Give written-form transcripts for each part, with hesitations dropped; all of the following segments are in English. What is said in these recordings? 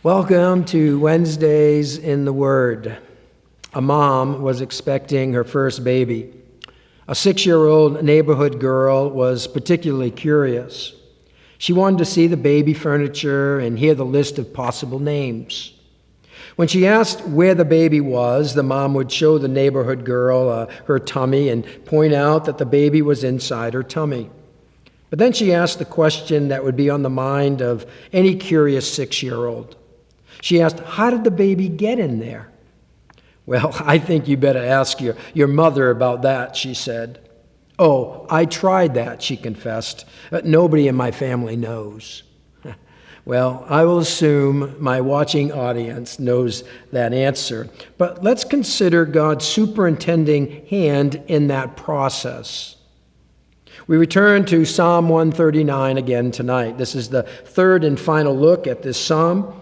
Welcome to Wednesdays in the Word. A mom was expecting her first baby. A 6-year-old neighborhood girl was particularly curious. She wanted to see the baby furniture and hear the list of possible names. When she asked where the baby was, the mom would show the neighborhood girl her tummy and point out that the baby was inside her tummy. But then she asked the question that would be on the mind of any curious 6-year-old. She asked, "How did the baby get in there?" "Well, I think you better ask your mother about that," she said. "Oh, I tried that," she confessed. "Nobody in my family knows." Well, I will assume my watching audience knows that answer. But let's consider God's superintending hand in that process. We return to Psalm 139 again tonight. This is the third and final look at this psalm.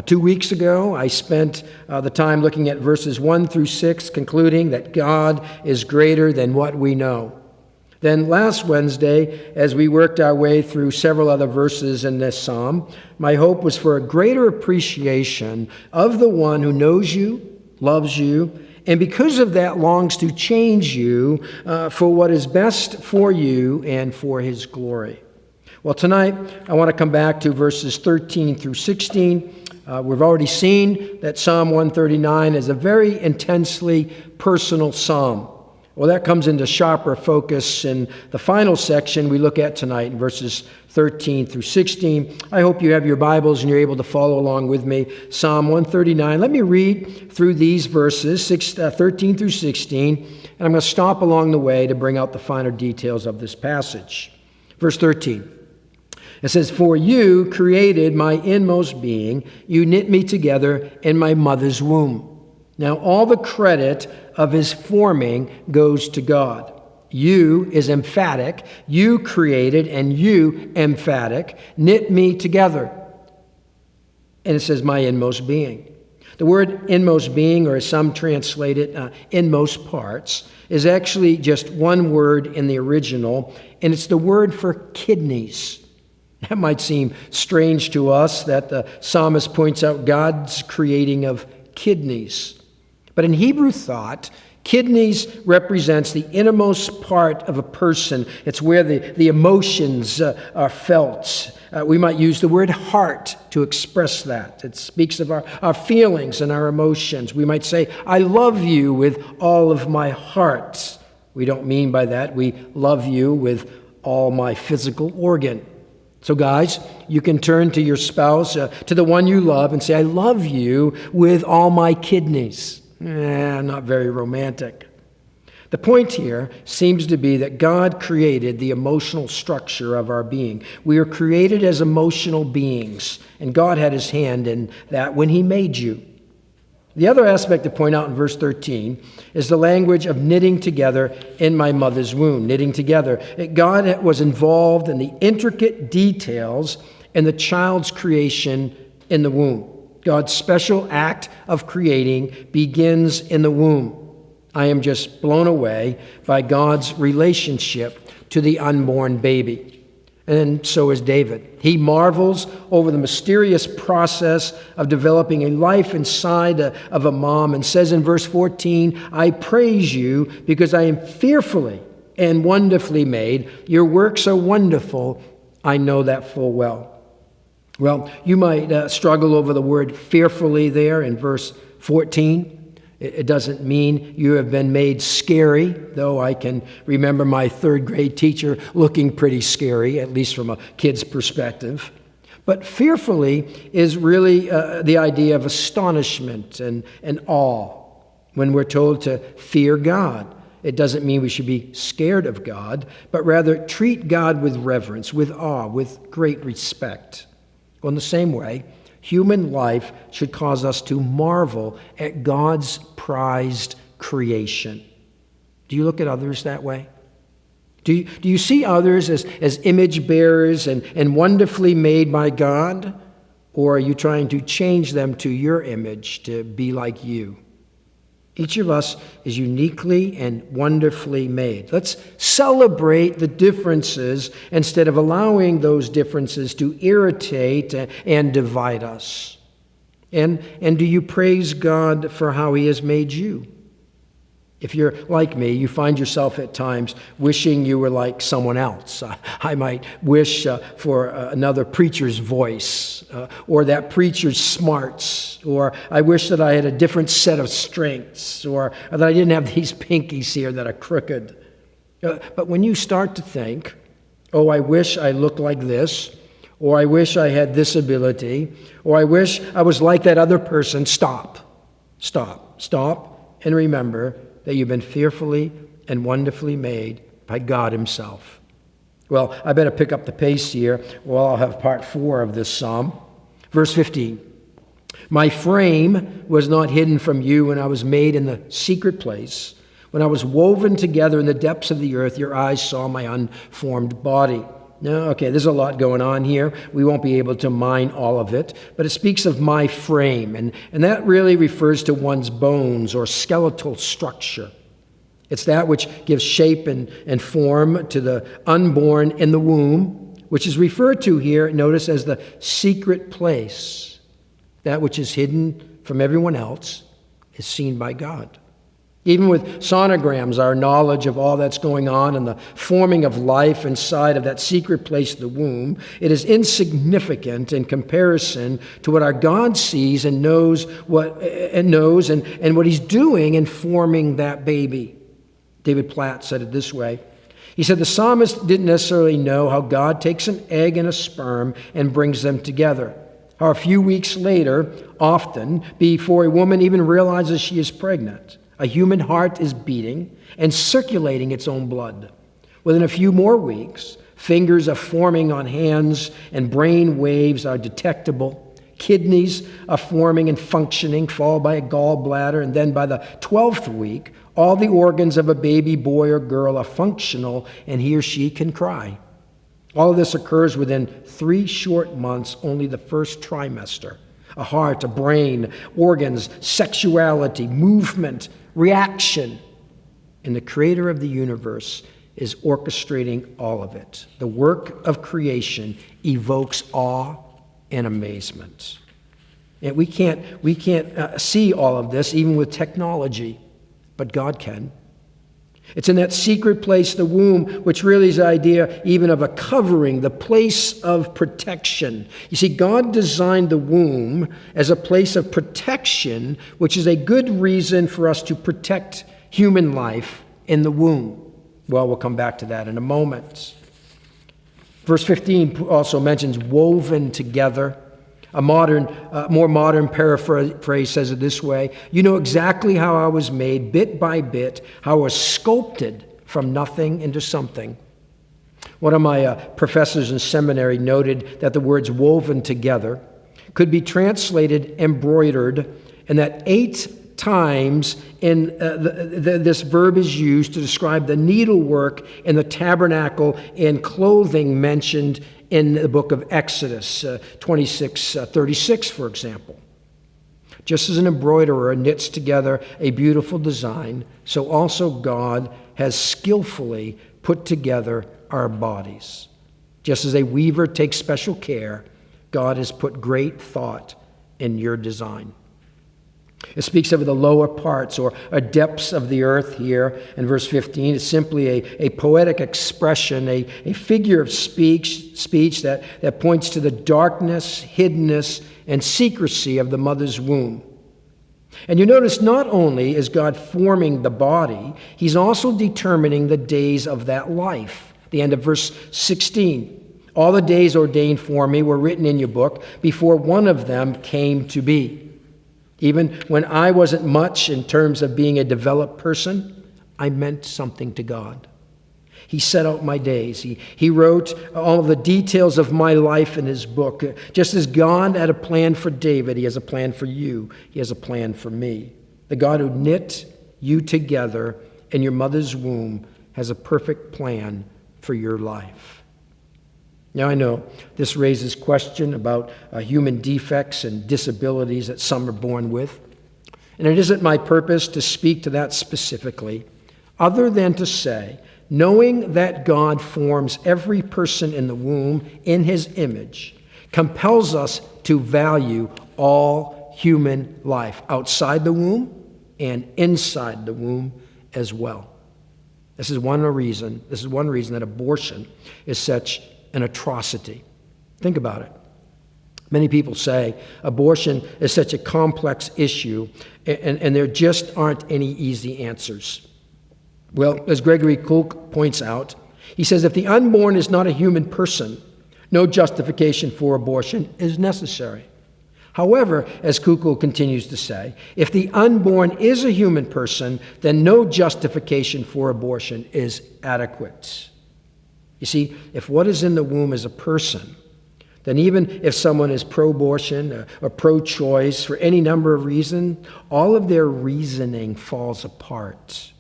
2 weeks ago, I spent the time looking at verses 1 through 6, concluding that God is greater than what we know. Then last Wednesday, as we worked our way through several other verses in this psalm, my hope was for a greater appreciation of the one who knows you, loves you, and because of that longs to change you for what is best for you and for his glory. Well, tonight, I want to come back to verses 13 through 16. We've already seen that Psalm 139 is a very intensely personal psalm. Well, that comes into sharper focus in the final section we look at tonight in verses 13 through 16. I hope you have your Bibles and you're able to follow along with me. Psalm 139. Let me read through these verses, 13 through 16, and I'm going to stop along the way to bring out the finer details of this passage. Verse 13. It says, "For you created my inmost being. You knit me together in my mother's womb." Now, all the credit of his forming goes to God. You is emphatic. You created, and you, emphatic, knit me together. And it says, my inmost being. The word inmost being, or as some translate it, inmost parts, is actually just one word in the original, and it's the word for kidneys. That might seem strange to us that the psalmist points out God's creating of kidneys. But in Hebrew thought, kidneys represents the innermost part of a person. It's where the emotions are felt. We might use the word heart to express that. It speaks of our feelings and our emotions. We might say, "I love you with all of my heart." We don't mean by that, we love you with all my physical organ. So guys, you can turn to your spouse, to the one you love, and say, "I love you with all my kidneys." Not very romantic. The point here seems to be that God created the emotional structure of our being. We are created as emotional beings, and God had his hand in that when he made you. The other aspect to point out in verse 13 is the language of knitting together in my mother's womb, knitting together. God was involved in the intricate details in the child's creation in the womb. God's special act of creating begins in the womb. I am just blown away by God's relationship to the unborn baby. And so is David. He marvels over the mysterious process of developing a life inside of a mom and says in verse 14, "I praise you because I am fearfully and wonderfully made. Your works are wonderful. I know that full well." Well, you might struggle over the word fearfully there in verse 14. It doesn't mean you have been made scary, though I can remember my third grade teacher looking pretty scary, at least from a kid's perspective. But fearfully is really the idea of astonishment and awe. When we're told to fear God, it doesn't mean we should be scared of God, but rather treat God with reverence, with awe, with great respect. Well, in the same way, human life should cause us to marvel at God's prized creation. Do you look at others that way? Do you see others as image bearers and wonderfully made by God? Or are you trying to change them to your image to be like you? Each of us is uniquely and wonderfully made. Let's celebrate the differences instead of allowing those differences to irritate and divide us. And do you praise God for how he has made you? If you're like me, you find yourself at times wishing you were like someone else. I might wish for another preacher's voice, or that preacher's smarts, or I wish that I had a different set of strengths, or that I didn't have these pinkies here that are crooked. But when you start to think, oh, I wish I looked like this, or I wish I had this ability, or I wish I was like that other person, stop, and remember that you've been fearfully and wonderfully made by God himself. Well, I better pick up the pace here. Well, I'll have part 4 of this psalm. Verse 15. My frame was not hidden from you when I was made in the secret place. When I was woven together in the depths of the earth, your eyes saw my unformed body. Now, okay, there's a lot going on here. We won't be able to mine all of it, but it speaks of my frame, and that really refers to one's bones or skeletal structure. It's that which gives shape and form to the unborn in the womb, which is referred to here, notice, as the secret place. That which is hidden from everyone else is seen by God. Even with sonograms, our knowledge of all that's going on and the forming of life inside of that secret place, the womb, it is insignificant in comparison to what our God sees and knows and what he's doing in forming that baby. David Platt said it this way. He said the psalmist didn't necessarily know how God takes an egg and a sperm and brings them together. How a few weeks later, often before a woman even realizes she is pregnant, a human heart is beating and circulating its own blood. Within a few more weeks, fingers are forming on hands and brain waves are detectable. Kidneys are forming and functioning, followed by a gallbladder, and then by the 12th week, all the organs of a baby boy or girl are functional, and he or she can cry. All of this occurs within 3 short months, only the first trimester. A heart, a brain, organs, sexuality, movement, reaction. And the creator of the universe is orchestrating all of it. The work of creation evokes awe and amazement. And we can't see all of this even with technology, but God can. It's in that secret place, the womb, which really is the idea even of a covering, the place of protection. You see, God designed the womb as a place of protection, which is a good reason for us to protect human life in the womb. Well, we'll come back to that in a moment. Verse 15 also mentions woven together. A more modern paraphrase says it this way. You know exactly how I was made, bit by bit, how I was sculpted from nothing into something. One of my professors in seminary noted that the words woven together could be translated embroidered, and that 8 times in this verb is used to describe the needlework in the tabernacle and clothing mentioned in the book of Exodus 26:36, for example. Just as an embroiderer knits together a beautiful design, so also God has skillfully put together our bodies. Just as a weaver takes special care, God has put great thought in your design. It speaks of the lower parts or depths of the earth here in verse 15. It's simply a poetic expression, a figure of speech that points to the darkness, hiddenness, and secrecy of the mother's womb. And you notice not only is God forming the body, he's also determining the days of that life. The end of verse 16. All the days ordained for me were written in your book before one of them came to be. Even when I wasn't much in terms of being a developed person, I meant something to God. He set out my days. He wrote all of the details of my life in his book. Just as God had a plan for David, he has a plan for you. He has a plan for me. The God who knit you together in your mother's womb has a perfect plan for your life. Now, I know this raises question about human defects and disabilities that some are born with. And it isn't my purpose to speak to that specifically, other than to say, knowing that God forms every person in the womb in his image compels us to value all human life, outside the womb and inside the womb as well. This is one reason that abortion is such an atrocity. Think about it. Many people say abortion is such a complex issue, and there just aren't any easy answers. Well, as Gregory Koch points out, he says if the unborn is not a human person, no justification for abortion is necessary. However, as Kukul continues to say, if the unborn is a human person, then no justification for abortion is adequate. You see, if what is in the womb is a person, then even if someone is pro-abortion or pro-choice for any number of reasons, all of their reasoning falls apart.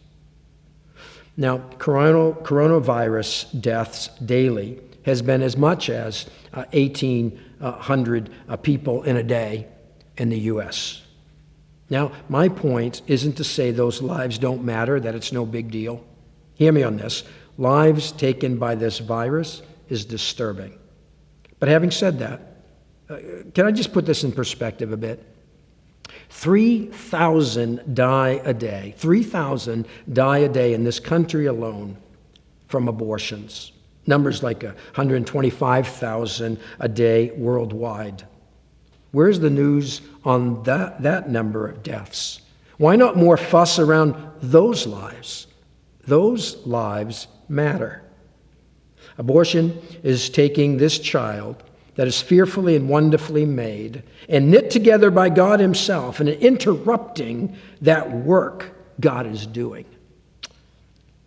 Now, coronavirus deaths daily has been as much as 1,800 people in a day in the U.S. Now, my point isn't to say those lives don't matter, that it's no big deal. Hear me on this. Lives taken by this virus is disturbing. But having said that, can I just put this in perspective a bit? 3,000 die a day. 3,000 die a day in this country alone from abortions. Numbers like 125,000 a day worldwide. Where's the news on that number of deaths? Why not more fuss around those lives? Those lives matter. Abortion is taking this child that is fearfully and wonderfully made and knit together by God Himself and interrupting that work God is doing.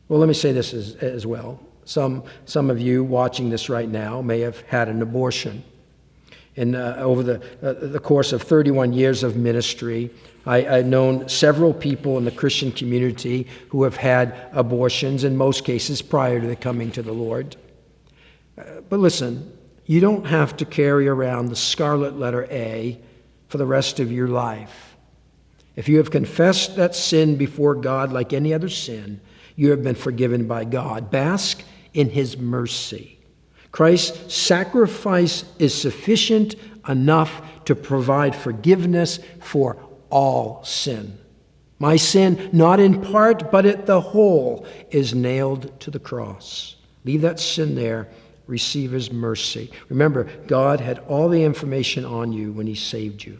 Well, let me say this as well. Some of you watching this right now may have had an abortion. And over the course of 31 years of ministry, I've known several people in the Christian community who have had abortions, in most cases prior to the coming to the Lord. But listen, you don't have to carry around the scarlet letter A for the rest of your life. If you have confessed that sin before God like any other sin, you have been forgiven by God. Bask in His mercy. Christ's sacrifice is sufficient enough to provide forgiveness for all sin. My sin, not in part, but at the whole, is nailed to the cross. Leave that sin there. Receive His mercy. Remember, God had all the information on you when He saved you.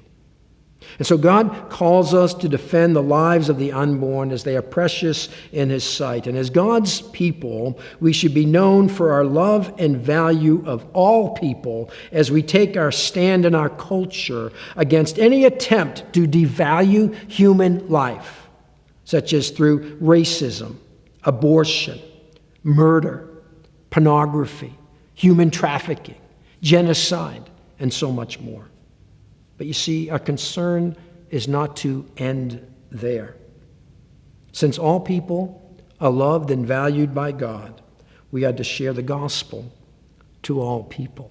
And so God calls us to defend the lives of the unborn as they are precious in His sight. And as God's people, we should be known for our love and value of all people as we take our stand in our culture against any attempt to devalue human life, such as through racism, abortion, murder, pornography, human trafficking, genocide, and so much more. But you see, our concern is not to end there. Since all people are loved and valued by God, we are to share the gospel to all people.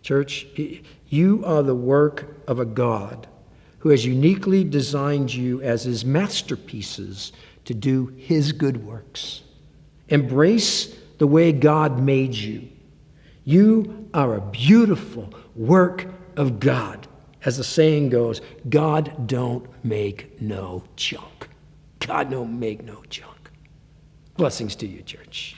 Church, you are the work of a God who has uniquely designed you as His masterpieces to do His good works. Embrace the way God made you. You are a beautiful work of God. As the saying goes, God don't make no junk. God don't make no junk. Blessings to you, church.